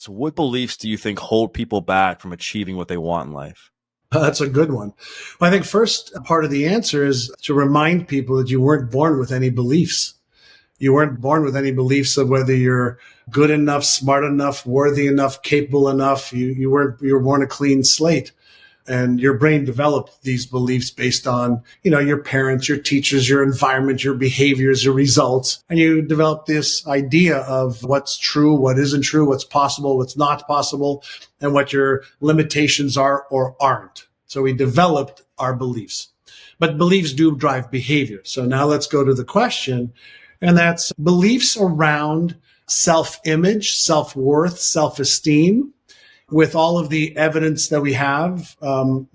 So what beliefs do you think hold people back from achieving what they want in life? That's a good one. Well, I think first part of the answer is to remind people that you weren't born with any beliefs. You weren't born with any beliefs of whether you're good enough, smart enough, worthy enough, capable enough. You were born a clean slate. And your brain developed these beliefs based on, your parents, your teachers, your environment, your behaviors, your results. And you develop this idea of what's true, what isn't true, what's possible, what's not possible, and what your limitations are or aren't. So we developed our beliefs. But beliefs do drive behavior. So now let's go to the question, and that's beliefs around self-image, self-worth, self-esteem. With all of the evidence that we have, I'm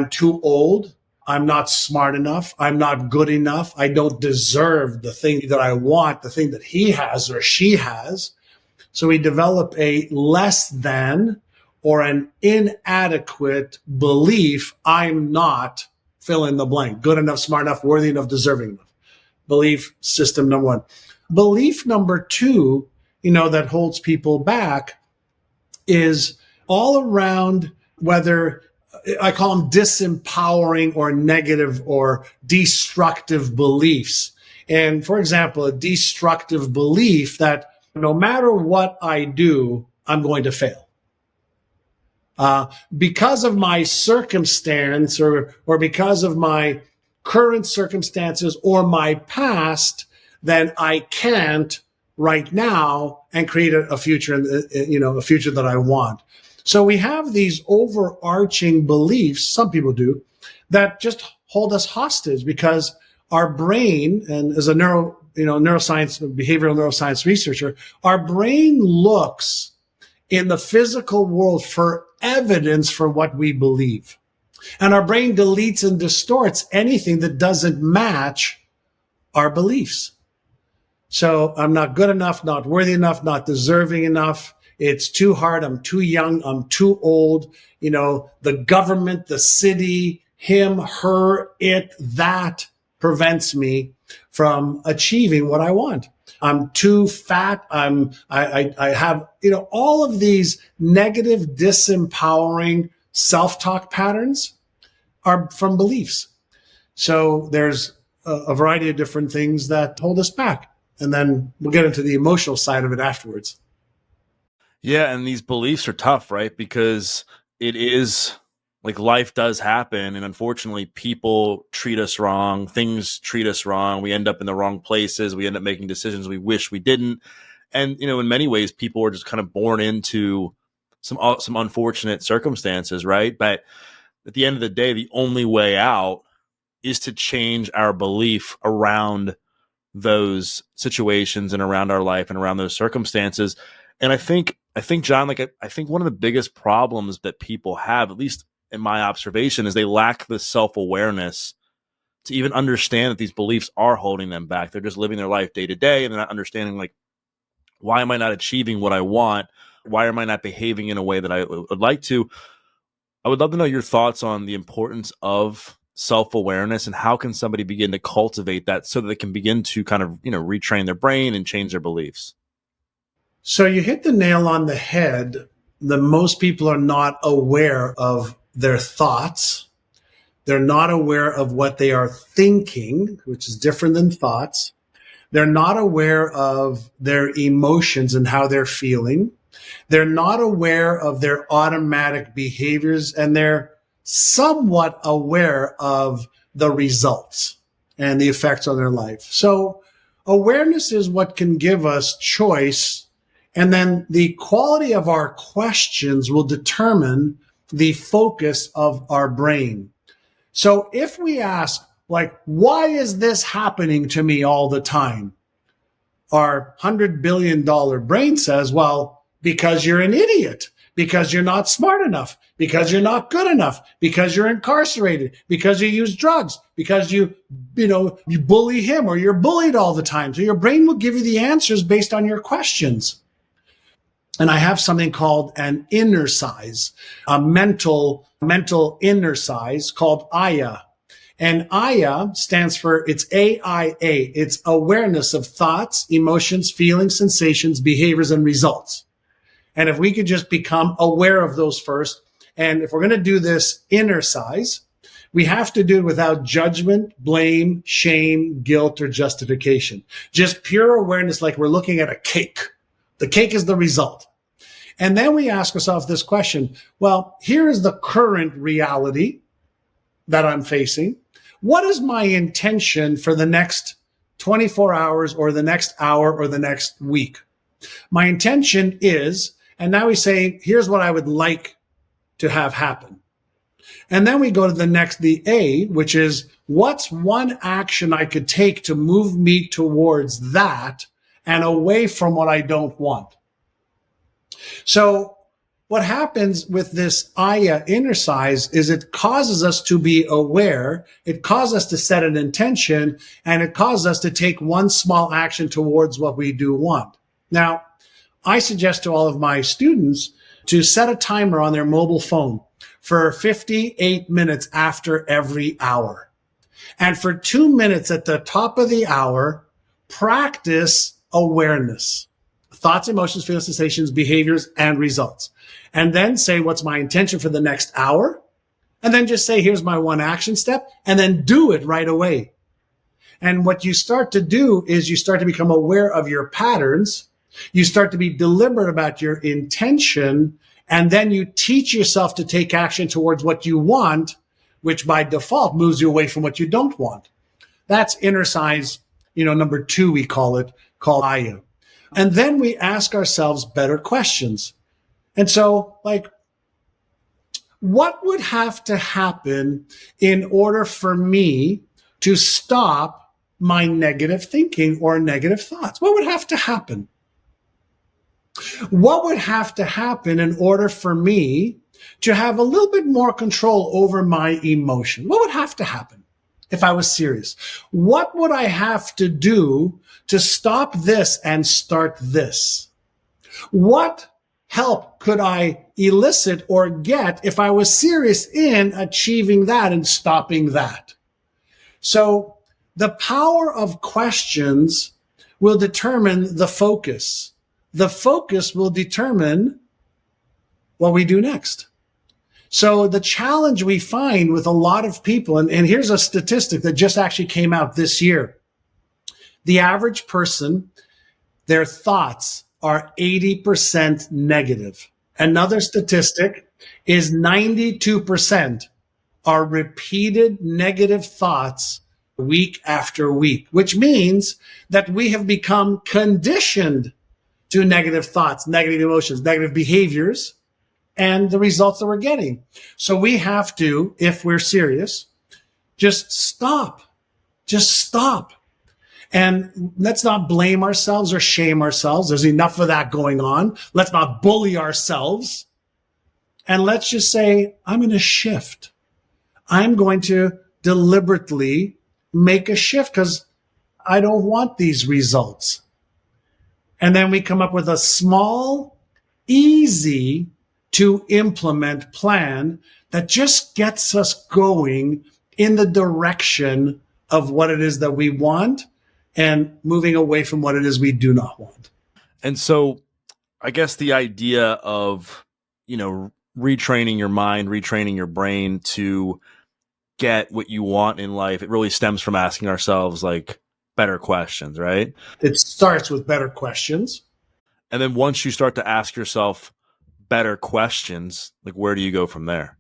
too old. I'm not smart enough. I'm not good enough. I don't deserve the thing that I want, the thing that he has or she has. So we develop a less than or an inadequate belief. I'm not fill in the blank, good enough, smart enough, worthy enough, deserving enough. Belief system number one. Belief number two, that holds people back is all around, whether I call them disempowering or negative or destructive beliefs. And for example, a destructive belief that no matter what I do, I'm going to fail. Because of my circumstance or because of my current circumstances or my past, then I can't right now and create a future, a future that I want. So we have these overarching beliefs, some people do, that just hold us hostage because our brain, and as a neuroscience, behavioral neuroscience researcher, our brain looks in the physical world for evidence for what we believe. And our brain deletes and distorts anything that doesn't match our beliefs. So I'm not good enough, not worthy enough, not deserving enough. It's too hard. I'm too young. I'm too old. The government, the city, him, her, it, that prevents me from achieving what I want. I'm too fat. I have, all of these negative, disempowering self-talk patterns are from beliefs. So there's a variety of different things that hold us back. And then we'll get into the emotional side of it afterwards. Yeah, and these beliefs are tough, right? Because it is like life does happen. And unfortunately, people treat us wrong. Things treat us wrong. We end up in the wrong places. We end up making decisions we wish we didn't. And, in many ways, people are just kind of born into some unfortunate circumstances, right? But at the end of the day, the only way out is to change our belief around those situations and around our life and around those circumstances. And I think, John, I think one of the biggest problems that people have, at least in my observation, is they lack the self-awareness to even understand that these beliefs are holding them back. They're just living their life day to day, and they're not understanding, why am I not achieving what I want? Why am I not behaving in a way that I would like to? I would love to know your thoughts on the importance of self-awareness and how can somebody begin to cultivate that so that they can begin to kind of, retrain their brain and change their beliefs. So you hit the nail on the head that most people are not aware of their thoughts. They're not aware of what they are thinking, which is different than thoughts. They're not aware of their emotions and how they're feeling. They're not aware of their automatic behaviors, and they're somewhat aware of the results and the effects on their life. So awareness is what can give us choice. And then the quality of our questions will determine the focus of our brain. So if we ask, why is this happening to me all the time? Our $100 billion brain says, well, because you're an idiot, because you're not smart enough, because you're not good enough, because you're incarcerated, because you use drugs, because you bully him or you're bullied all the time. So your brain will give you the answers based on your questions. And I have something called an Innercise, a mental Innercise called AYA. And AYA stands for, it's AIA. It's awareness of thoughts, emotions, feelings, sensations, behaviors, and results. And if we could just become aware of those first, and if we're going to do this Innercise, we have to do it without judgment, blame, shame, guilt, or justification. Just pure awareness, like we're looking at a cake. The cake is the result. And then we ask ourselves this question, well, here is the current reality that I'm facing. What is my intention for the next 24 hours or the next hour or the next week? My intention is, and now we say, here's what I would like to have happen. And then we go to the A, which is what's one action I could take to move me towards that and away from what I don't want. So what happens with this Aya Innercise is it causes us to be aware, it causes us to set an intention, and it causes us to take one small action towards what we do want. Now, I suggest to all of my students to set a timer on their mobile phone for 58 minutes after every hour. And for 2 minutes at the top of the hour, practice awareness. Thoughts, emotions, feelings, sensations, behaviors, and results. And then say, what's my intention for the next hour? And then just say, here's my one action step, and then do it right away. And what you start to do is you start to become aware of your patterns. You start to be deliberate about your intention, and then you teach yourself to take action towards what you want, which by default moves you away from what you don't want. That's Innercise, number 2, we call it, called Aya. And then we ask ourselves better questions. And so, what would have to happen in order for me to stop my negative thinking or negative thoughts? What would have to happen? What would have to happen in order for me to have a little bit more control over my emotion? What would have to happen if I was serious? What would I have to do to stop this and start this? What help could I elicit or get if I was serious in achieving that and stopping that? So the power of questions will determine the focus. The focus will determine what we do next. So the challenge we find with a lot of people, and here's a statistic that just actually came out this year. The average person, their thoughts are 80% negative. Another statistic is 92% are repeated negative thoughts week after week, which means that we have become conditioned to negative thoughts, negative emotions, negative behaviors, and the results that we're getting. So we have to, if we're serious, just stop. Just stop. And let's not blame ourselves or shame ourselves. There's enough of that going on. Let's not bully ourselves. And let's just say, I'm going to shift. I'm going to deliberately make a shift because I don't want these results. And then we come up with a small, easy to implement plan that just gets us going in the direction of what it is that we want and moving away from what it is we do not want. And so I guess the idea of, retraining your mind, retraining your brain to get what you want in life, it really stems from asking ourselves better questions, right? It starts with better questions. And then once you start to ask yourself better questions, where do you go from there?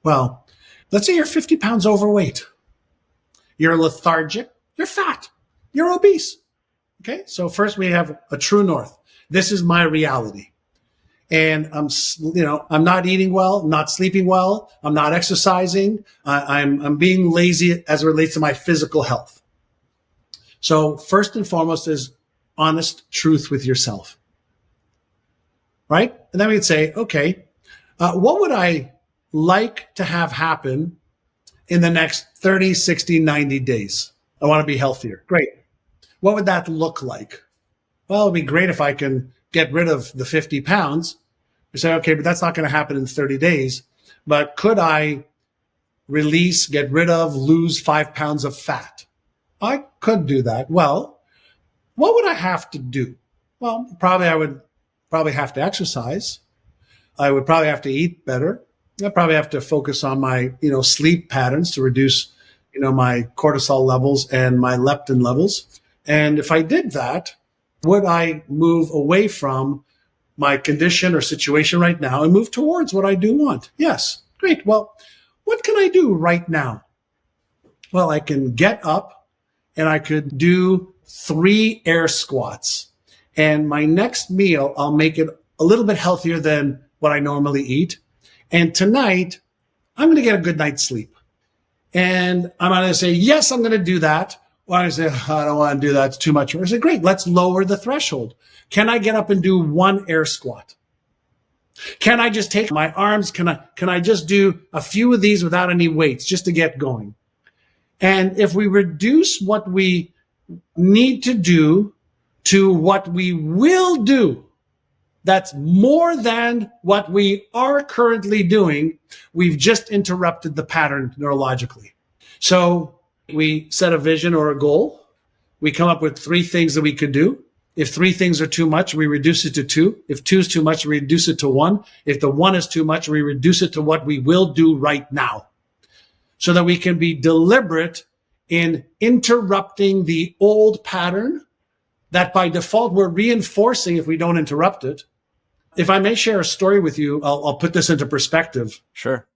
Well, let's say you're 50 pounds overweight. You're lethargic. You're fat. You're obese. Okay. So first we have a true north. This is my reality. And I'm not eating well, not sleeping well. I'm not exercising. I'm being lazy as it relates to my physical health. So first and foremost is honest truth with yourself. Right? And then we'd say, okay, what would I like to have happen in the next 30, 60, 90 days? I want to be healthier. Great. What would that look like? Well, it'd be great if I can get rid of the 50 pounds. We say, okay, but that's not going to happen in 30 days. But could I release, get rid of, lose 5 pounds of fat? I could do that. Well, what would I have to do? Well, probably I would probably have to exercise. I would probably have to eat better. I'd probably have to focus on my, sleep patterns to reduce, my cortisol levels and my leptin levels. And if I did that, would I move away from my condition or situation right now and move towards what I do want? Yes. Great. Well, what can I do right now? Well, I can get up and I could do 3 air squats. And my next meal, I'll make it a little bit healthier than what I normally eat. And tonight, I'm going to get a good night's sleep. And I'm going to say, yes, I'm going to do that. Well, I say, I don't want to do that. It's too much. I say, great, let's lower the threshold. Can I get up and do 1 air squat? Can I just take my arms? Can I just do a few of these without any weights just to get going? And if we reduce what we need to do to what we will do, that's more than what we are currently doing, we've just interrupted the pattern neurologically. So we set a vision or a goal. We come up with 3 things that we could do. If 3 things are too much, we reduce it to 2. If 2 is too much, we reduce it to 1. If the 1 is too much, we reduce it to what we will do right now, so that we can be deliberate in interrupting the old pattern that by default we're reinforcing if we don't interrupt it. If I may share a story with you, I'll put this into perspective. Sure.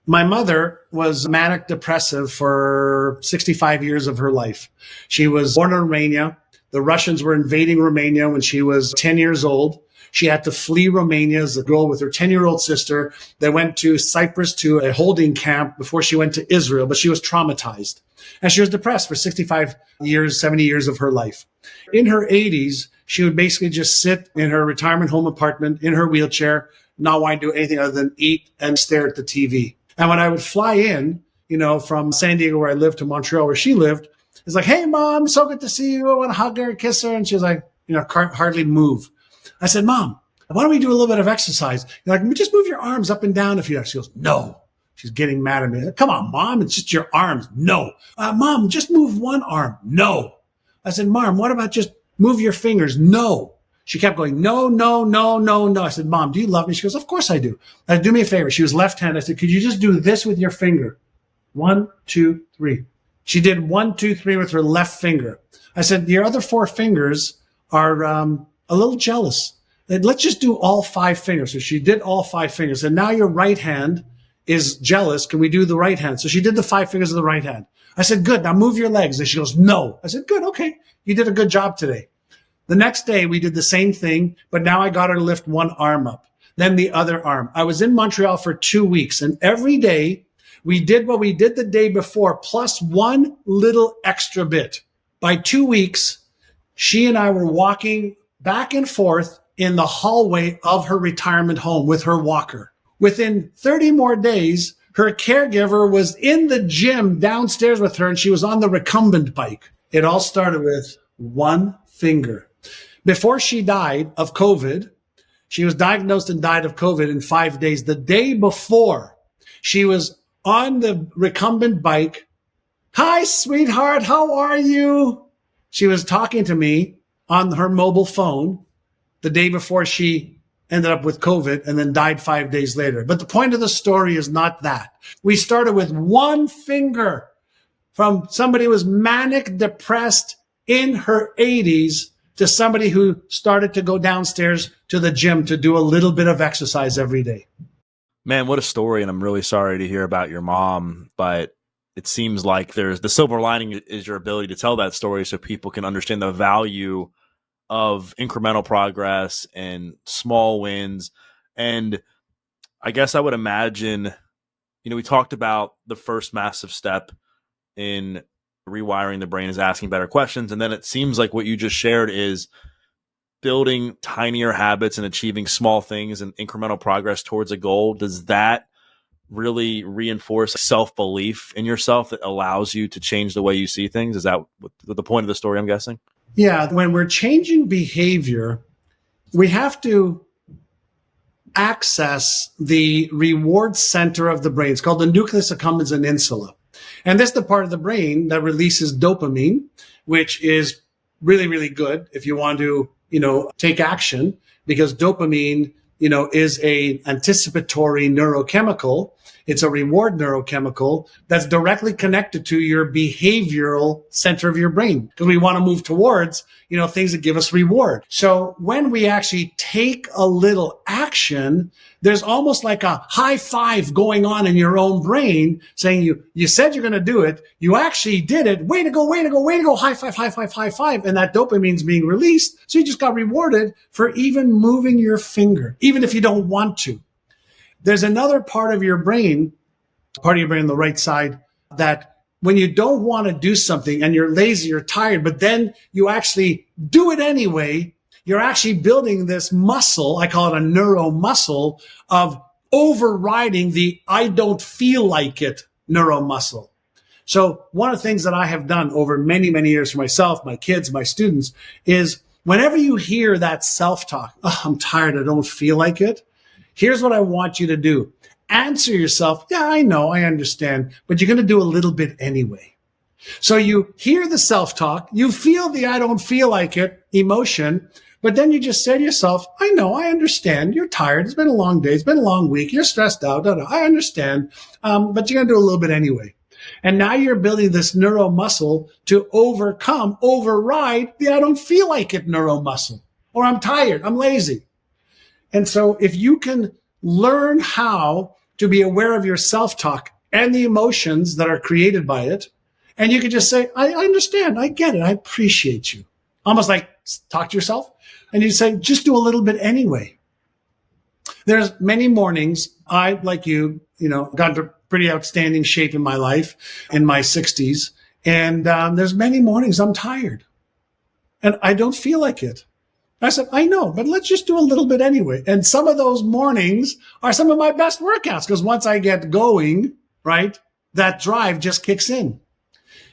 My mother was manic depressive for 65 years of her life. She was born in Romania. The Russians were invading Romania when she was 10 years old. She had to flee Romania as a girl with her 10-year-old sister. They went to Cyprus to a holding camp before she went to Israel, but she was traumatized. And she was depressed for 65 years, 70 years of her life. In her 80s, she would basically just sit in her retirement home apartment in her wheelchair, not want to do anything other than eat and stare at the TV. And when I would fly in, from San Diego where I lived to Montreal where she lived, it's like, hey, Mom, so good to see you. I want to hug her and kiss her. And she's like, can't hardly move. I said, Mom, why don't we do a little bit of exercise? You're like, just move your arms up and down if you are. She goes, no. She's getting mad at me. Like, come on, Mom, it's just your arms. No. Mom, just move one arm. No. I said, Mom, what about just move your fingers? No. She kept going, no, no, no, no, no. I said, Mom, do you love me? She goes, of course I do. I said, do me a favor. She was left-handed. I said, could you just do this with your finger? 1, 2, 3. She did 1, 2, 3 with her left finger. I said, your other 4 fingers are a little jealous. Let's just do all 5 fingers. So she did all 5 fingers. And now your right hand is jealous. Can we do the right hand? So she did the 5 fingers of the right hand. I said, good. Now move your legs. And she goes, no. I said, good. Okay. You did a good job today. The next day we did the same thing, but now I got her to lift one arm up, then the other arm. I was in Montreal for 2 weeks, and every day we did what we did the day before, plus one little extra bit. By 2 weeks, she and I were walking back and forth in the hallway of her retirement home with her walker. Within 30 more days, her caregiver was in the gym downstairs with her, and she was on the recumbent bike. It all started with 1 finger. Before she died of COVID, she was diagnosed and died of COVID in 5 days. The day before, she was on the recumbent bike. Hi, sweetheart. How are you? She was talking to me on her mobile phone the day before she ended up with COVID and then died 5 days later. But the point of the story is not that. We started with 1 finger from somebody who was manic depressed in her 80s to somebody who started to go downstairs to the gym to do a little bit of exercise every day. Man, what a story. And I'm really sorry to hear about your mom, but it seems like there's the silver lining is your ability to tell that story so people can understand the value of incremental progress and small wins. And I guess I would imagine, we talked about the first massive step in rewiring the brain is asking better questions. And then it seems like what you just shared is building tinier habits and achieving small things and incremental progress towards a goal. Does that really reinforce self-belief in yourself that allows you to change the way you see things? Is that the point of the story, I'm guessing? Yeah. When we're changing behavior, we have to access the reward center of the brain. It's called the nucleus accumbens and insula. And this is the part of the brain that releases dopamine, which is really, really good if you want to, take action, because dopamine, is a anticipatory neurochemical. It's a reward neurochemical that's directly connected to your behavioral center of your brain, because we want to move towards, things that give us reward. So when we actually take a little action, there's almost like a high five going on in your own brain saying you said you're going to do it. You actually did it. Way to go, way to go, way to go. High five, high five, high five. And that dopamine's being released. So you just got rewarded for even moving your finger, even if you don't want to. There's another part of your brain on the right side, that when you don't want to do something and you're lazy, you're tired, but then you actually do it anyway, you're actually building this muscle, I call it a neuromuscle, of overriding the I don't feel like it neuromuscle. So one of the things that I have done over many, many years for myself, my kids, my students, is whenever you hear that self-talk, I'm tired, I don't feel like it, here's what I want you to do. Answer yourself, yeah, I know, I understand, but you're going to do a little bit anyway. So you hear the self-talk, you feel the I don't feel like it emotion, but then you just say to yourself, I know, I understand, you're tired, it's been a long day, it's been a long week, you're stressed out, I understand, but you're going to do a little bit anyway. And now you're building this neuromuscle to override the I don't feel like it neuromuscle, or I'm tired, I'm lazy. And so if you can learn how to be aware of your self-talk and the emotions that are created by it, and you can just say, I understand, I get it, I appreciate you. Almost like talk to yourself, and you say, just do a little bit anyway. There's many mornings I, like you, got into pretty outstanding shape in my life in my 60s, and there's many mornings I'm tired, and I don't feel like it. I said, I know, but let's just do a little bit anyway. And some of those mornings are some of my best workouts, because once I get going, right, that drive just kicks in.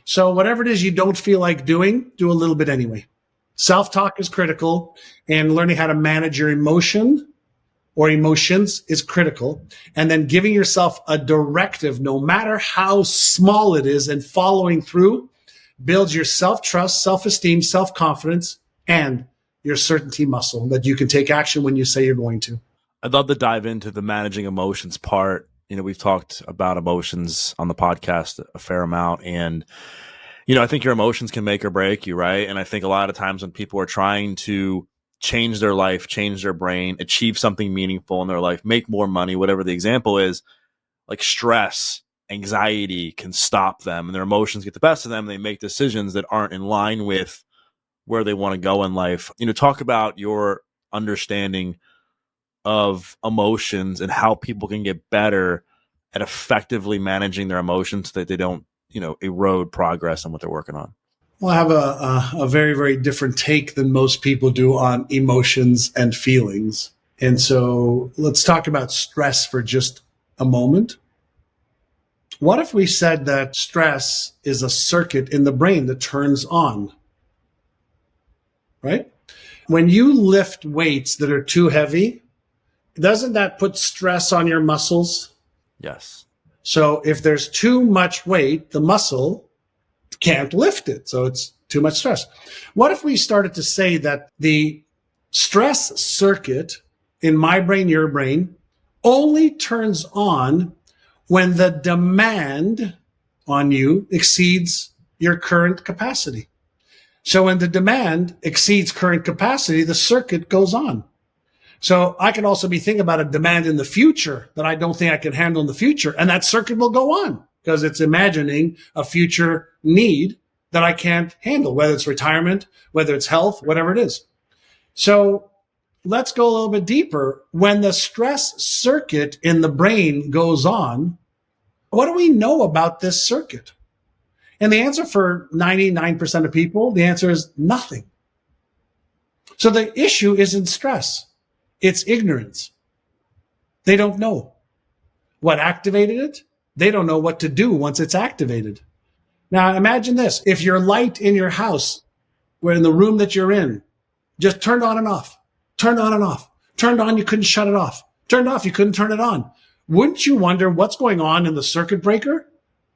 So whatever it is you don't feel like doing, do a little bit anyway. Self-talk is critical, and learning how to manage your emotion or emotions is critical. And then giving yourself a directive, no matter how small it is, and following through builds your self-trust, self-esteem, self-confidence, and your certainty muscle that you can take action when you say you're going to. I'd love to dive into the managing emotions part. We've talked about emotions on the podcast a fair amount, and I think your emotions can make or break you, right? And I think a lot of times when people are trying to change their life, change their brain, achieve something meaningful in their life, make more money, whatever the example is, like stress, anxiety can stop them, and their emotions get the best of them. They make decisions that aren't in line with where they want to go in life. Talk about your understanding of emotions and how people can get better at effectively managing their emotions so that they don't, erode progress on what they're working on. Well, I have a very, very different take than most people do on emotions and feelings. And so let's talk about stress for just a moment. What if we said that stress is a circuit in the brain that turns on? Right? When you lift weights that are too heavy, doesn't that put stress on your muscles? Yes. So if there's too much weight, the muscle can't lift it. So it's too much stress. What if we started to say that the stress circuit in my brain, your brain, only turns on when the demand on you exceeds your current capacity? So when the demand exceeds current capacity, the circuit goes on. So I can also be thinking about a demand in the future that I don't think I can handle in the future. And that circuit will go on because it's imagining a future need that I can't handle, whether it's retirement, whether it's health, whatever it is. So let's go a little bit deeper. When the stress circuit in the brain goes on, what do we know about this circuit? And the answer for 99% of people, the answer is nothing. So the issue isn't stress. It's ignorance. They don't know what activated it. They don't know what to do once it's activated. Now imagine this. If your light in your house, where in the room that you're in, just turned on and off, turned on and off, turned on, you couldn't shut it off, turned off, you couldn't turn it on. Wouldn't you wonder what's going on in the circuit breaker?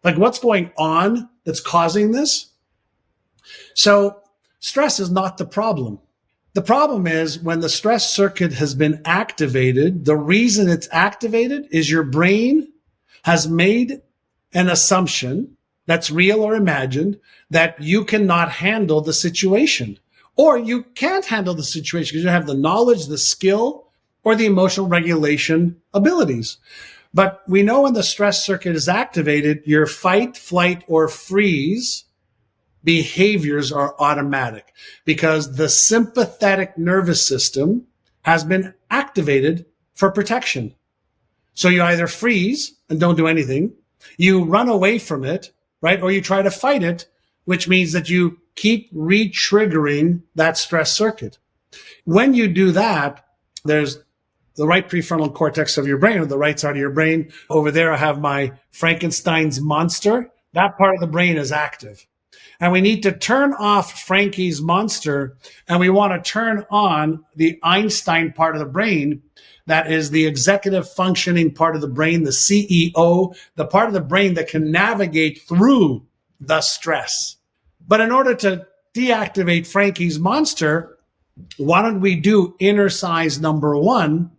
Like what's going on that's causing this? So stress is not the problem. The problem is when the stress circuit has been activated, the reason it's activated is your brain has made an assumption that's real or imagined that you cannot handle the situation, or you can't handle the situation because you don't have the knowledge, the skill, or the emotional regulation abilities. But we know when the stress circuit is activated, your fight, flight, or freeze behaviors are automatic because the sympathetic nervous system has been activated for protection. So you either freeze and don't do anything, you run away from it, right? Or you try to fight it, which means that you keep re-triggering that stress circuit. When you do that, there's the right prefrontal cortex of your brain, or the right side of your brain. Over there, I have my Frankenstein's monster. That part of the brain is active. And we need to turn off Frankie's monster, and we want to turn on the Einstein part of the brain. That is the executive functioning part of the brain, the CEO, the part of the brain that can navigate through the stress. But in order to deactivate Frankie's monster, why don't we do Innercise number 1?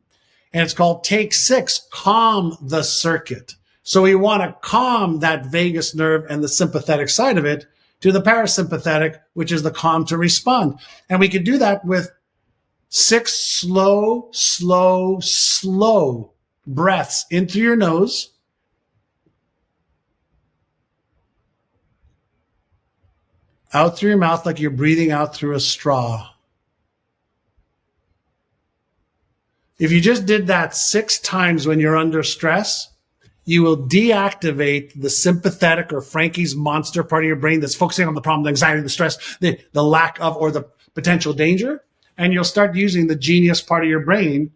And it's called Take 6, Calm the Circuit. So we want to calm that vagus nerve and the sympathetic side of it to the parasympathetic, which is the calm to respond. And we could do that with 6 slow, slow, slow breaths in through your nose, out through your mouth like you're breathing out through a straw. If you just did that 6 times when you're under stress, you will deactivate the sympathetic or Frankie's monster part of your brain that's focusing on the problem, the anxiety, the stress, the lack of, or the potential danger. And you'll start using the genius part of your brain.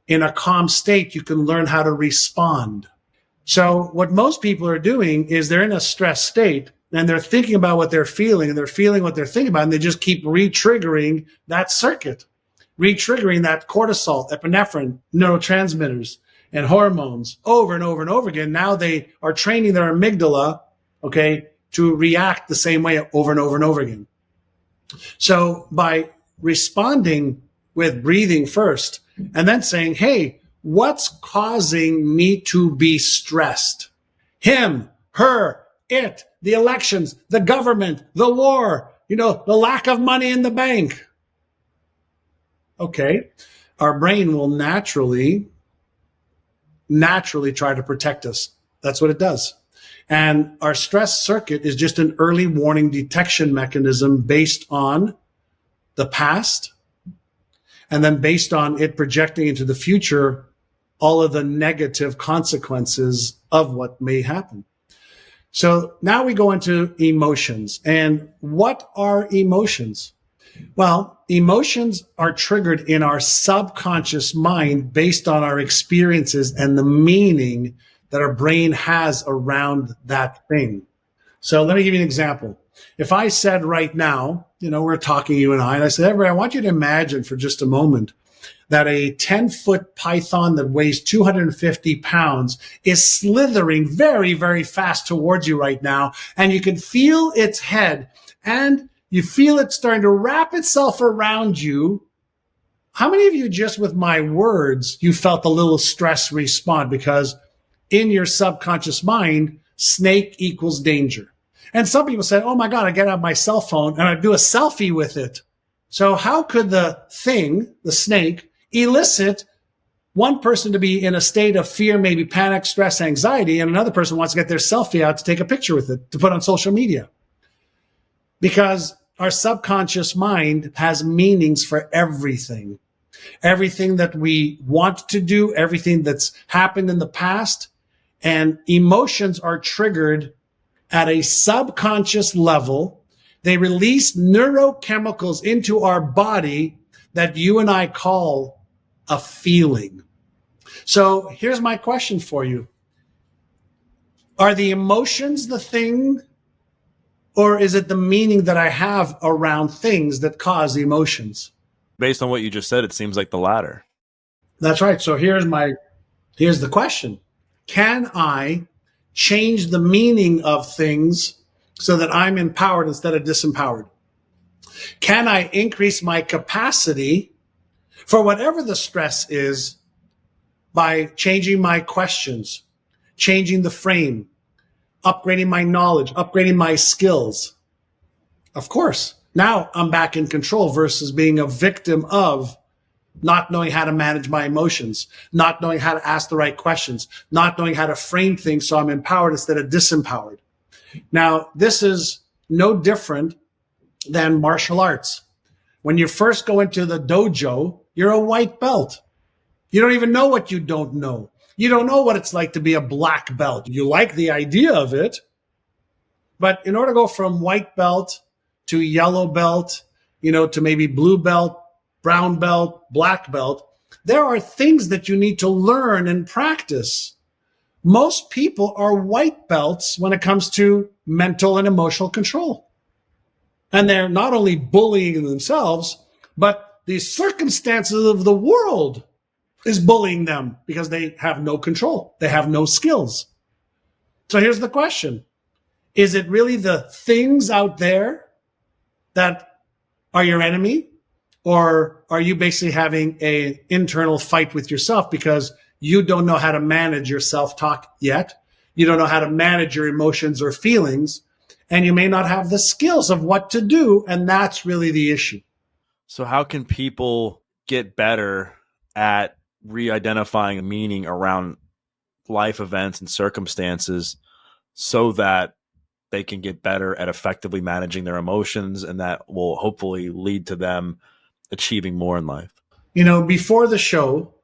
In a calm state, you can learn how to respond. So what most people are doing is they're in a stress state and they're thinking about what they're feeling, and they're feeling what they're thinking about, and they just keep re-triggering that circuit, re-triggering that cortisol, epinephrine, neurotransmitters, and hormones over and over and over again. Now they are training their amygdala, okay, to react the same way over and over and over again. So by responding with breathing first and then saying, hey, what's causing me to be stressed? Him, her, it, the elections, the government, the war, the lack of money in the bank. Okay, our brain will naturally try to protect us. That's what it does. And our stress circuit is just an early warning detection mechanism based on the past, and then based on it projecting into the future all of the negative consequences of what may happen. So now we go into emotions. And what are emotions? Well, emotions are triggered in our subconscious mind based on our experiences and the meaning that our brain has around that thing. So let me give you an example. If I said right now, we're talking, you and I said, everybody, I want you to imagine for just a moment that a 10-foot python that weighs 250 pounds is slithering very, very fast towards you right now, and you can feel its head, and you feel it starting to wrap itself around you. How many of you, just with my words, you felt a little stress respond? Because in your subconscious mind, snake equals danger. And some people say, oh my God, I get out my cell phone and I do a selfie with it. So how could the thing, the snake, elicit one person to be in a state of fear, maybe panic, stress, anxiety, and another person wants to get their selfie out to take a picture with it to put on social media? Because our subconscious mind has meanings for everything. Everything that we want to do, everything that's happened in the past, and emotions are triggered at a subconscious level. They release neurochemicals into our body that you and I call a feeling. So here's my question for you. Are the emotions the thing, or is it the meaning that I have around things that cause the emotions? Based on what you just said, it seems like the latter. That's right. So here's the question. Can I change the meaning of things so that I'm empowered instead of disempowered? Can I increase my capacity for whatever the stress is by changing my questions, changing the frame, upgrading my knowledge, upgrading my skills? Of course. Now I'm back in control versus being a victim of not knowing how to manage my emotions, not knowing how to ask the right questions, not knowing how to frame things so I'm empowered instead of disempowered. Now, this is no different than martial arts. When you first go into the dojo, you're a white belt. You don't even know what you don't know. You don't know what it's like to be a black belt. You like the idea of it, but in order to go from white belt to yellow belt, to maybe blue belt, brown belt, black belt, there are things that you need to learn and practice. Most people are white belts when it comes to mental and emotional control. And they're not only bullying themselves, but the circumstances of the world is bullying them because they have no control. They have no skills. So here's the question. Is it really the things out there that are your enemy? Or are you basically having an internal fight with yourself because you don't know how to manage your self-talk yet? You don't know how to manage your emotions or feelings, and you may not have the skills of what to do, and that's really the issue. So how can people get better at re-identifying a meaning around life events and circumstances so that they can get better at effectively managing their emotions, and that will hopefully lead to them achieving more in life? Before the show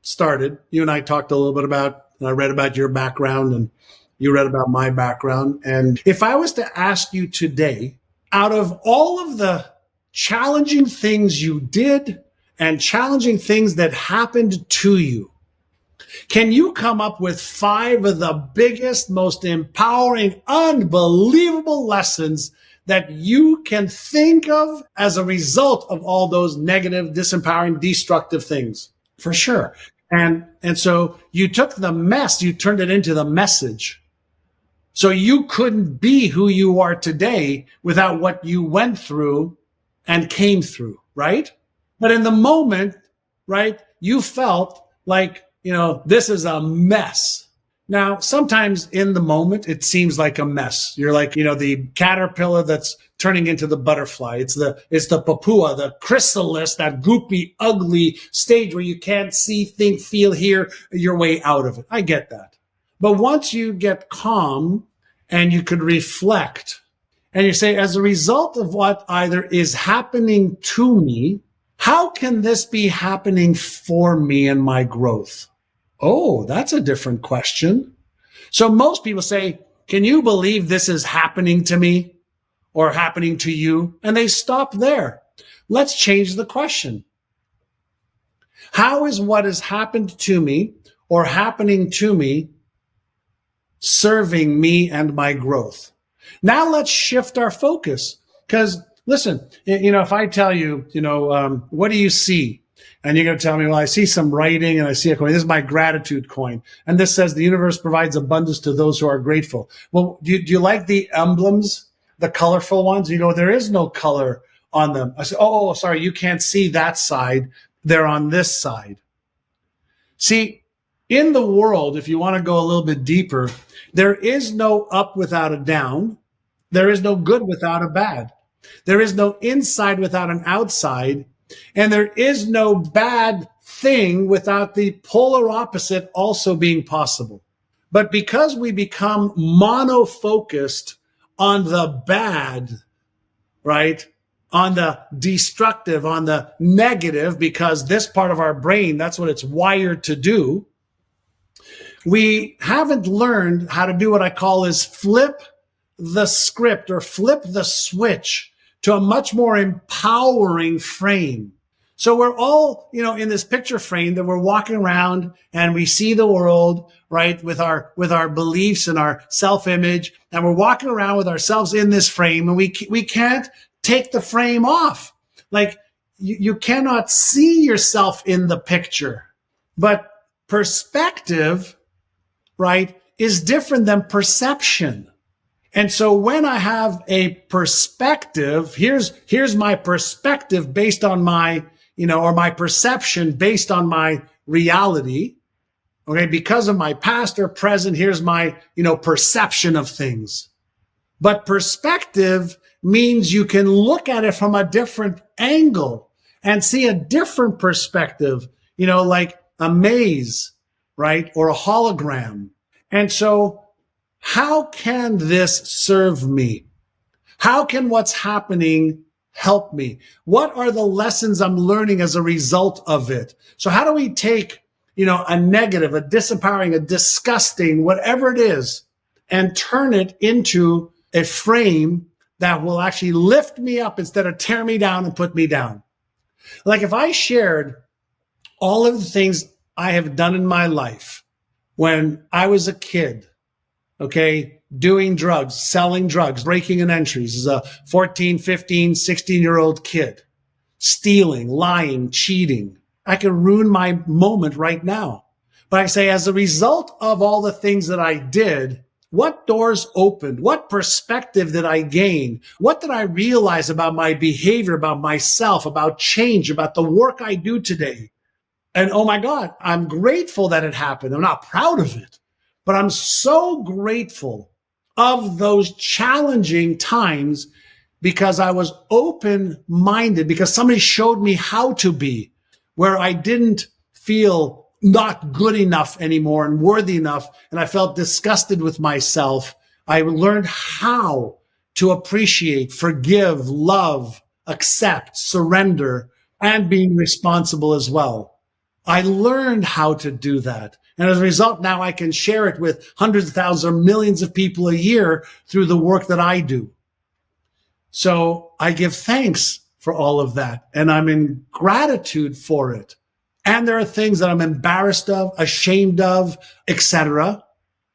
started, you and I talked a little bit about, I read about your background and you read about my background. And if I was to ask you today, out of all of the challenging things you did and challenging things that happened to you, can you come up with 5 of the biggest, most empowering, unbelievable lessons that you can think of as a result of all those negative, disempowering, destructive things? For sure. And so you took the mess, you turned it into the message. So you couldn't be who you are today without what you went through and came through, right? But in the moment, right, you felt like, this is a mess. Now, sometimes in the moment, it seems like a mess. You're like, the caterpillar that's turning into the butterfly. It's the papua, the chrysalis, that goopy, ugly stage where you can't see, think, feel, hear your way out of it. I get that. But once you get calm and you could reflect and you say, as a result of what either is happening to me, how can this be happening for me and my growth? Oh, that's a different question. So most people say, can you believe this is happening to me or happening to you? And they stop there. Let's change the question. How is what has happened to me or happening to me serving me and my growth? Now let's shift our focus. Because listen, if I tell you, what do you see? And you're going to tell me, well, I see some writing and I see a coin. This is my gratitude coin. And this says the universe provides abundance to those who are grateful. Well, do you like the emblems, the colorful ones? There is no color on them. I say, oh, sorry, you can't see that side. They're on this side. See, in the world, if you want to go a little bit deeper, there is no up without a down. There is no good without a bad. There is no inside without an outside. And there is no bad thing without the polar opposite also being possible. But because we become mono-focused on the bad, right, on the destructive, on the negative, because this part of our brain, that's what it's wired to do, we haven't learned how to do what I call is flip the script or flip the switch to a much more empowering frame. So we're all, in this picture frame that we're walking around and we see the world, right, with our beliefs and our self-image, and we're walking around with ourselves in this frame, and we can't take the frame off. Like you cannot see yourself in the picture. But perspective, right, is different than perception. And so when I have a perspective, here's my perspective based on my, or my perception based on my reality. Okay. Because of my past or present, here's my, perception of things. But perspective means you can look at it from a different angle and see a different perspective, like a maze, right? Or a hologram. And so how can this serve me? How can what's happening help me? What are the lessons I'm learning as a result of it? So how do we take, a negative, a disempowering, a disgusting, whatever it is, and turn it into a frame that will actually lift me up instead of tear me down and put me down? Like if I shared all of the things I have done in my life when I was a kid, okay, doing drugs, selling drugs, breaking in entries as a 14, 15, 16-year-old kid, stealing, lying, cheating. I could ruin my moment right now. But I say, as a result of all the things that I did, what doors opened? What perspective did I gain? What did I realize about my behavior, about myself, about change, about the work I do today? And oh my God, I'm grateful that it happened. I'm not proud of it, but I'm so grateful of those challenging times because I was open-minded, because somebody showed me how to be, where I didn't feel not good enough anymore and worthy enough, and I felt disgusted with myself. I learned how to appreciate, forgive, love, accept, surrender, and being responsible as well. I learned how to do that. And as a result, now I can share it with hundreds of thousands or millions of people a year through the work that I do. So I give thanks for all of that. And I'm in gratitude for it. And there are things that I'm embarrassed of, ashamed of, etc.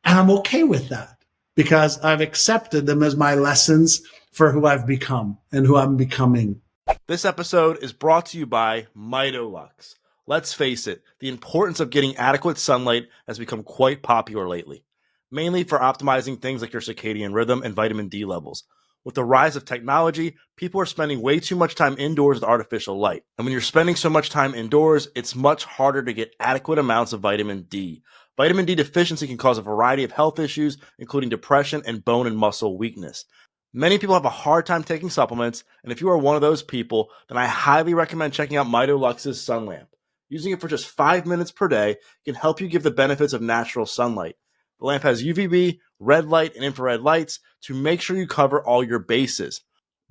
And I'm okay with that because I've accepted them as my lessons for who I've become and who I'm becoming. This episode is brought to you by MitoLux. Let's face it, the importance of getting adequate sunlight has become quite popular lately, mainly for optimizing things like your circadian rhythm and vitamin D levels. With the rise of technology, people are spending way too much time indoors with artificial light. And when you're spending so much time indoors, it's much harder to get adequate amounts of vitamin D. Vitamin D deficiency can cause a variety of health issues, including depression and bone and muscle weakness. Many people have a hard time taking supplements, and if you are one of those people, then I highly recommend checking out MitoLux's Sun Lamp. Using it for just 5 minutes per day can help you give the benefits of natural sunlight. The lamp has UVB, red light, and infrared lights to make sure you cover all your bases.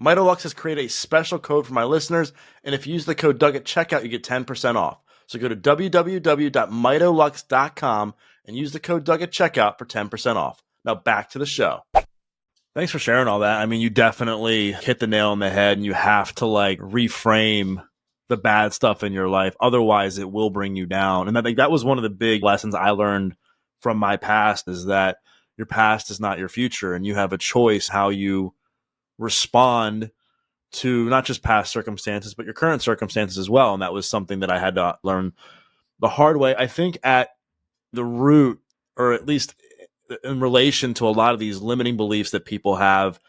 MitoLux has created a special code for my listeners, and if you use the code Doug at checkout, you get 10% off. So go to www.mitolux.com and use the code Doug at checkout for 10% off. Now back to the show. Thanks for sharing all that. I mean, you definitely hit the nail on the head, and you have to reframe the bad stuff in your life. Otherwise, it will bring you down. And I think that was one of the big lessons I learned from my past, is that your past is not your future, and you have a choice how you respond to not just past circumstances, but your current circumstances as well. And that was something that I had to learn the hard way. I think at the root, or at least in relation to a lot of these limiting beliefs that people have,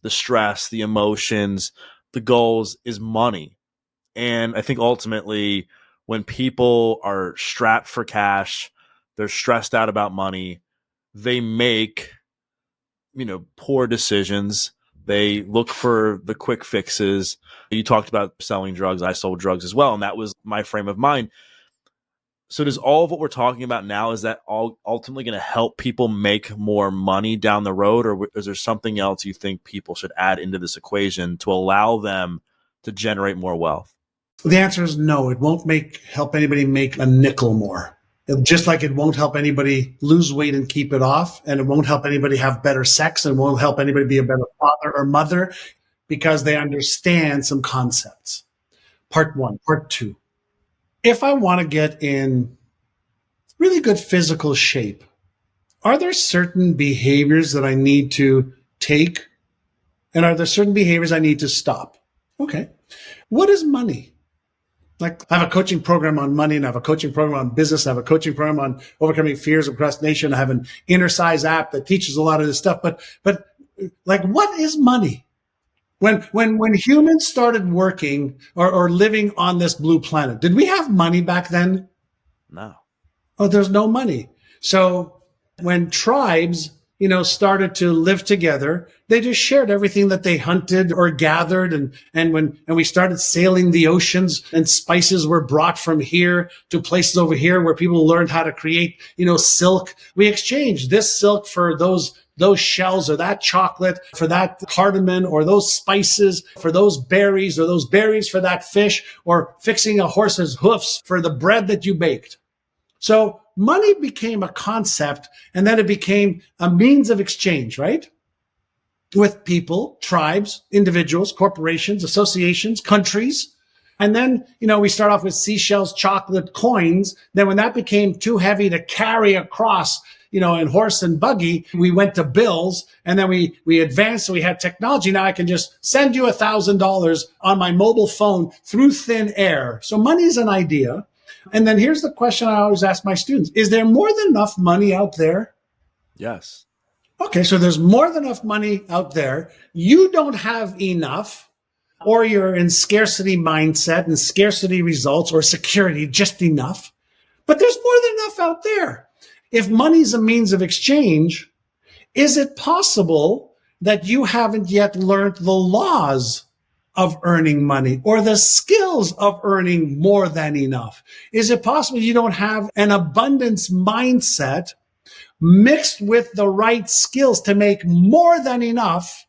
the stress, the emotions, the goals, is money. And I think ultimately when people are strapped for cash, they're stressed out about money, they make, poor decisions. They look for the quick fixes. You talked about selling drugs. I sold drugs as well, and that was my frame of mind. So does all of what we're talking about now, is that all ultimately going to help people make more money down the road, or is there something else you think people should add into this equation to allow them to generate more wealth? The answer is no. It won't help anybody make a nickel more. Just like it won't help anybody lose weight and keep it off, and it won't help anybody have better sex, and won't help anybody be a better father or mother, because they understand some concepts. Part one. Part two. If I want to get in really good physical shape, are there certain behaviors that I need to take? And are there certain behaviors I need to stop? Okay. What is money? Like, I have a coaching program on money, and I have a coaching program on business. I have a coaching program on overcoming fears of procrastination. I have an Innercise app that teaches a lot of this stuff. But like, what is money? When humans started working or living on this blue planet, did we have money back then? No. Oh, there's no money. So when tribes, started to live together, they just shared everything that they hunted or gathered. And we started sailing the oceans, and spices were brought from here to places over here where people learned how to create, silk. We exchanged this silk for those shells, or that chocolate for that cardamom, or those spices for those berries, or those berries for that fish, or fixing a horse's hoofs for the bread that you baked. So money became a concept, and then it became a means of exchange, right? With people, tribes, individuals, corporations, associations, countries. And then, we start off with seashells, chocolate, coins. Then when that became too heavy to carry across, in horse and buggy, we went to bills, and then we advanced. So we had technology. Now I can just send you $1,000 on my mobile phone through thin air. So money is an idea. And then here's the question I always ask my students. Is there more than enough money out there? Yes. Okay, so there's more than enough money out there. You don't have enough, or you're in scarcity mindset and scarcity results, or security, just enough. But there's more than enough out there. If money's a means of exchange, is it possible that you haven't yet learned the laws of earning money, or the skills of earning more than enough? Is it possible you don't have an abundance mindset mixed with the right skills to make more than enough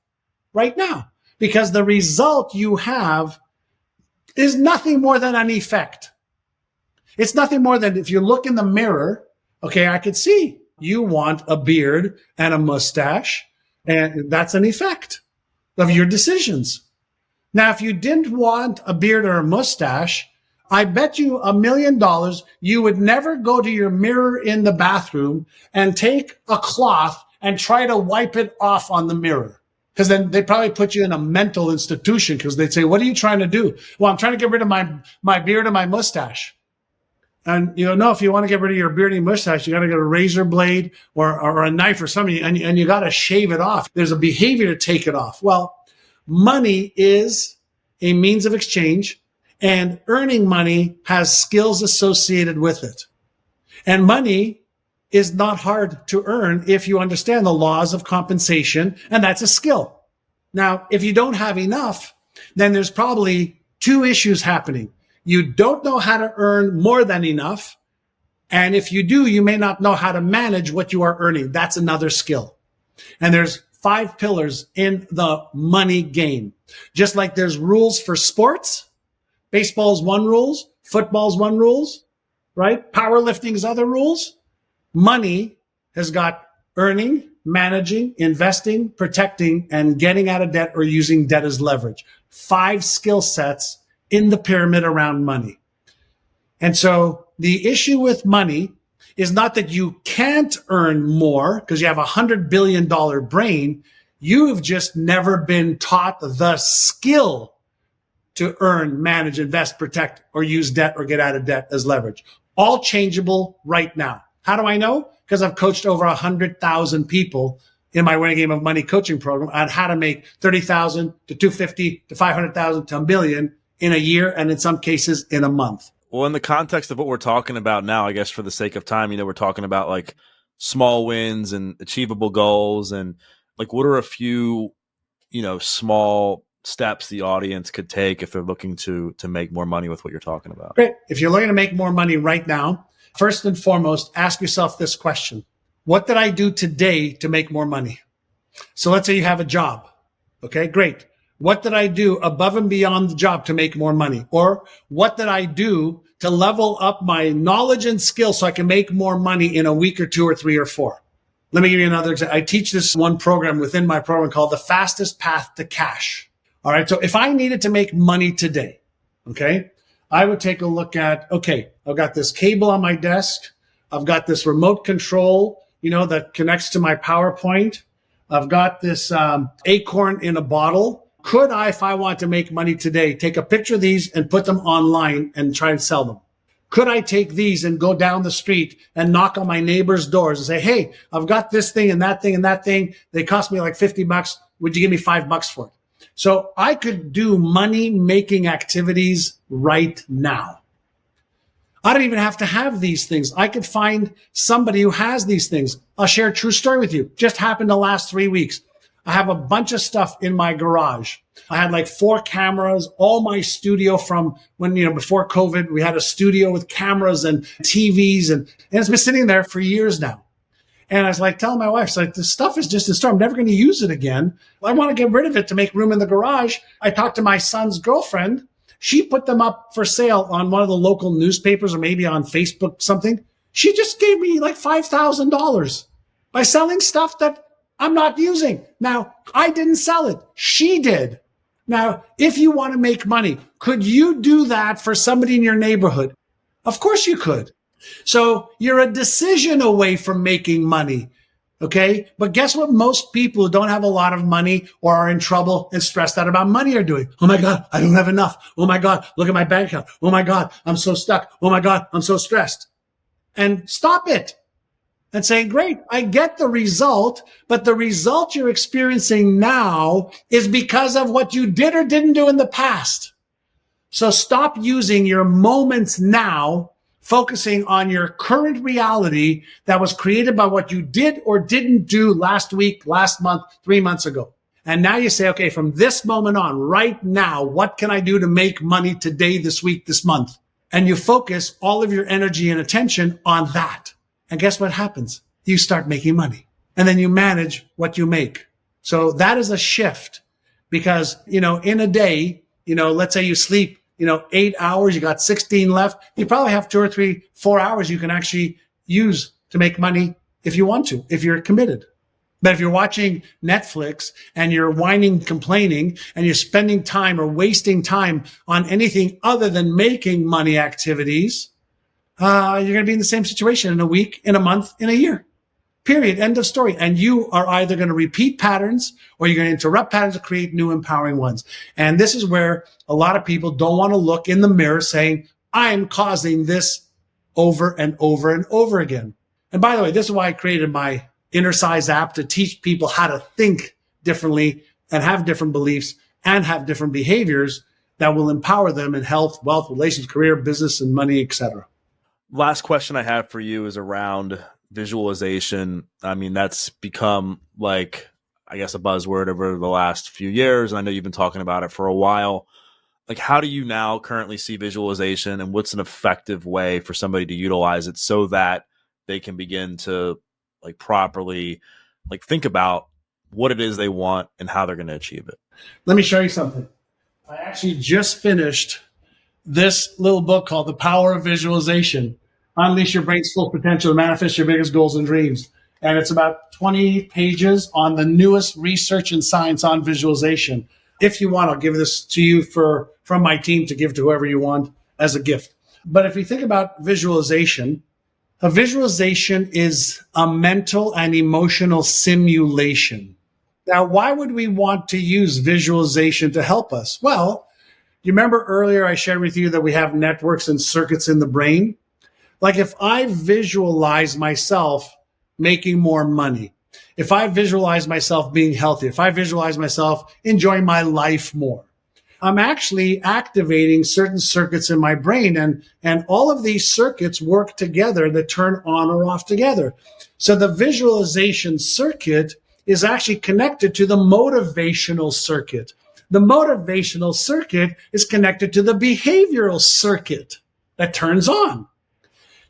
right now? Because the result you have is nothing more than an effect. It's nothing more than, if you look in the mirror, okay, I could see you want a beard and a mustache, and that's an effect of your decisions. Now, if you didn't want a beard or a mustache, I bet you $1 million you would never go to your mirror in the bathroom and take a cloth and try to wipe it off on the mirror. Because then they probably put you in a mental institution, because they'd say, what are you trying to do? Well, I'm trying to get rid of my beard and my mustache. And no, if you want to get rid of your beard and mustache, you got to get a razor blade or a knife or something, and you got to shave it off. There's a behavior to take it off. Well, money is a means of exchange, and earning money has skills associated with it. And money is not hard to earn if you understand the laws of compensation, and that's a skill. Now, if you don't have enough, then there's probably two issues happening. You don't know how to earn more than enough. And if you do, you may not know how to manage what you are earning. That's another skill. And there's 5 pillars in the money game. Just like there's rules for sports, baseball's one rules, football's one rules, right? Powerlifting's other rules. Money has got earning, managing, investing, protecting, and getting out of debt or using debt as leverage. 5 skill sets in the pyramid around money. And so the issue with money is not that you can't earn more because you have $100 billion brain. You have just never been taught the skill to earn, manage, invest, protect, or use debt or get out of debt as leverage. All changeable right now. How do I know? Because I've coached over 100,000 people in my Winning Game of Money coaching program on how to make 30,000 to 250 to 500,000 to $1 million in a year, and in some cases in a month. Well, in the context of what we're talking about now, I guess for the sake of time, we're talking about like small wins and achievable goals, and like what are a few, small steps the audience could take if they're looking to make more money with what you're talking about? Great. If you're looking to make more money right now, first and foremost, ask yourself this question. What did I do today to make more money? So let's say you have a job. Okay, great. What did I do above and beyond the job to make more money? Or what did I do to level up my knowledge and skills so I can make more money in a week or 2 or 3 or 4? Let me give you another example. I teach this one program within my program called The Fastest Path to Cash. All right. So if I needed to make money today, okay, I would take a look at, okay, I've got this cable on my desk. I've got this remote control, that connects to my PowerPoint. I've got this acorn in a bottle. Could I, if I want to make money today, take a picture of these and put them online and try and sell them? Could I take these and go down the street and knock on my neighbor's doors and say, hey, I've got this thing and that thing and that thing. They cost me like $50. Would you give me $5 for it? So I could do money making activities right now. I don't even have to have these things. I could find somebody who has these things. I'll share a true story with you. Just happened the last 3 weeks. I have a bunch of stuff in my garage. I had like 4 cameras, all my studio from when, before COVID, we had a studio with cameras and TVs and it's been sitting there for years now. And I was like telling my wife, it's like, this stuff is just in store. I'm never going to use it again. I want to get rid of it to make room in the garage. I talked to my son's girlfriend. She put them up for sale on one of the local newspapers or maybe on Facebook, something. She just gave me like $5,000 by selling stuff that I'm not using. Now, I didn't sell it. She did. Now, if you want to make money, could you do that for somebody in your neighborhood? Of course you could. So you're a decision away from making money. Okay. But guess what? Most people who don't have a lot of money or are in trouble and stressed out about money are doing. Oh my God, I don't have enough. Oh my God, look at my bank account. Oh my God, I'm so stuck. Oh my God, I'm so stressed. And stop it and say, great, I get the result, but the result you're experiencing now is because of what you did or didn't do in the past. So stop using your moments now focusing on your current reality that was created by what you did or didn't do last week, last month, 3 months ago. And now you say, okay, from this moment on, right now, what can I do to make money today, this week, this month? And you focus all of your energy and attention on that. And guess what happens? You start making money and then you manage what you make. So that is a shift because, in a day, let's say you sleep 8 hours, you got 16 left. You probably have 2 or 3, 4 hours you can actually use to make money if you want to, if you're committed. But if you're watching Netflix and you're whining, complaining, and you're spending time or wasting time on anything other than making money activities, you're going to be in the same situation in a week, in a month, in a year. Period. End of story. And you are either going to repeat patterns or you're going to interrupt patterns to create new empowering ones. And this is where a lot of people don't want to look in the mirror saying, I'm causing this over and over and over again. And by the way, this is why I created my Innercise app to teach people how to think differently and have different beliefs and have different behaviors that will empower them in health, wealth, relations, career, business, and money, etc. Last question I have for you is around visualization. I mean, that's become like, I guess, a buzzword over the last few years. And I know you've been talking about it for a while. Like, how do you now currently see visualization and what's an effective way for somebody to utilize it so that they can begin to properly think about what it is they want and how they're going to achieve it? Let me show you something. I actually just finished this little book called The Power of Visualization. Unleash your brain's full potential to manifest your biggest goals and dreams. And it's about 20 pages on the newest research and science on visualization. If you want, I'll give this to you from my team to give to whoever you want as a gift. But if you think about visualization, a visualization is a mental and emotional simulation. Now, why would we want to use visualization to help us? Well, you remember earlier I shared with you that we have networks and circuits in the brain? Like if I visualize myself making more money, if I visualize myself being healthy, if I visualize myself enjoying my life more, I'm actually activating certain circuits in my brain. And all of these circuits work together that turn on or off together. So the visualization circuit is actually connected to the motivational circuit. The motivational circuit is connected to the behavioral circuit that turns on.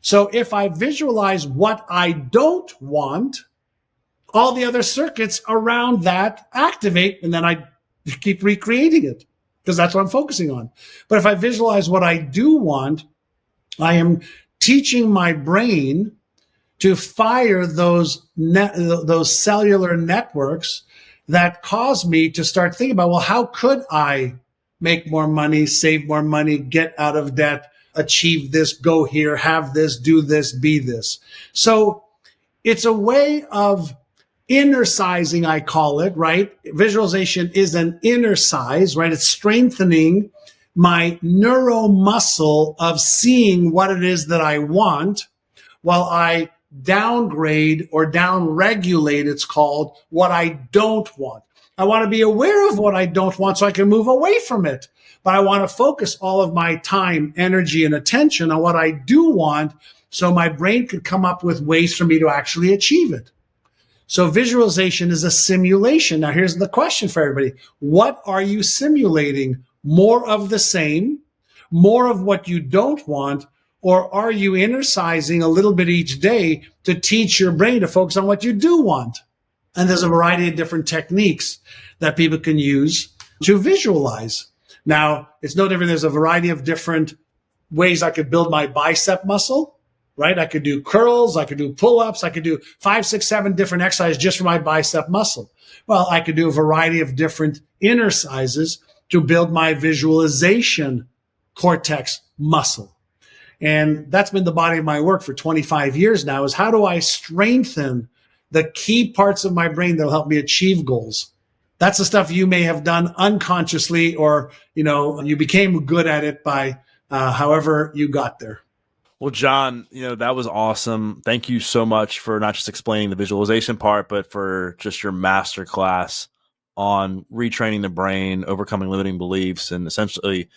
So if I visualize what I don't want, all the other circuits around that activate, and then I keep recreating it because that's what I'm focusing on. But if I visualize what I do want, I am teaching my brain to fire those cellular networks that cause me to start thinking about, well, how could I make more money, save more money, get out of debt, achieve this, go here, have this, do this, be this. So it's a way of innercising, I call it, right? Visualization is an innercise, right? It's strengthening my neuromuscle of seeing what it is that I want, while I downgrade or downregulate, it's called, what I don't want. I want to be aware of what I don't want so I can move away from it. But I want to focus all of my time, energy, and attention on what I do want so my brain could come up with ways for me to actually achieve it. So visualization is a simulation. Now, here's the question for everybody. What are you simulating? More of the same, more of what you don't want, or are you innercising a little bit each day to teach your brain to focus on what you do want? And there's a variety of different techniques that people can use to visualize. Now, it's no different. There's a variety of different ways I could build my bicep muscle, right? I could do curls. I could do pull-ups. I could do 5, 6, 7 different exercises just for my bicep muscle. Well, I could do a variety of different innercises to build my visualization cortex muscle. And that's been the body of my work for 25 years now, is how do I strengthen the key parts of my brain that will help me achieve goals? That's the stuff you may have done unconsciously, or, you became good at it by however you got there. Well, John, that was awesome. Thank you so much for not just explaining the visualization part, but for just your masterclass on retraining the brain, overcoming limiting beliefs, and essentially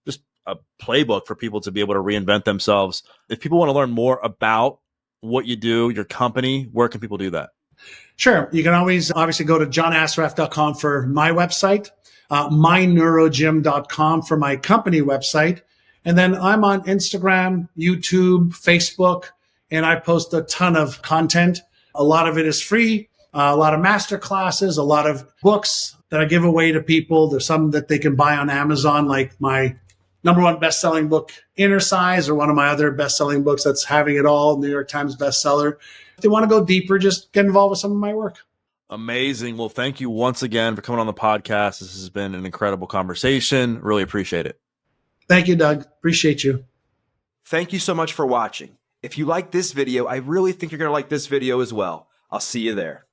just a playbook for people to be able to reinvent themselves. If people want to learn more about what you do, your company, where can people do that? Sure. You can always obviously go to johnasaraaf.com for my website, myneurogym.com for my company website. And then I'm on Instagram, YouTube, Facebook, and I post a ton of content. A lot of it is free, a lot of master classes, a lot of books that I give away to people. There's some that they can buy on Amazon, like my #1 best-selling book, Innercise, or one of my other best-selling books that's Having It All, New York Times bestseller. If they want to go deeper, just get involved with some of my work. Amazing. Well, thank you once again for coming on the podcast. This has been an incredible conversation. Really appreciate it. Thank you, Doug. Appreciate you. Thank you so much for watching. If you like this video, I really think you're going to like this video as well. I'll see you there.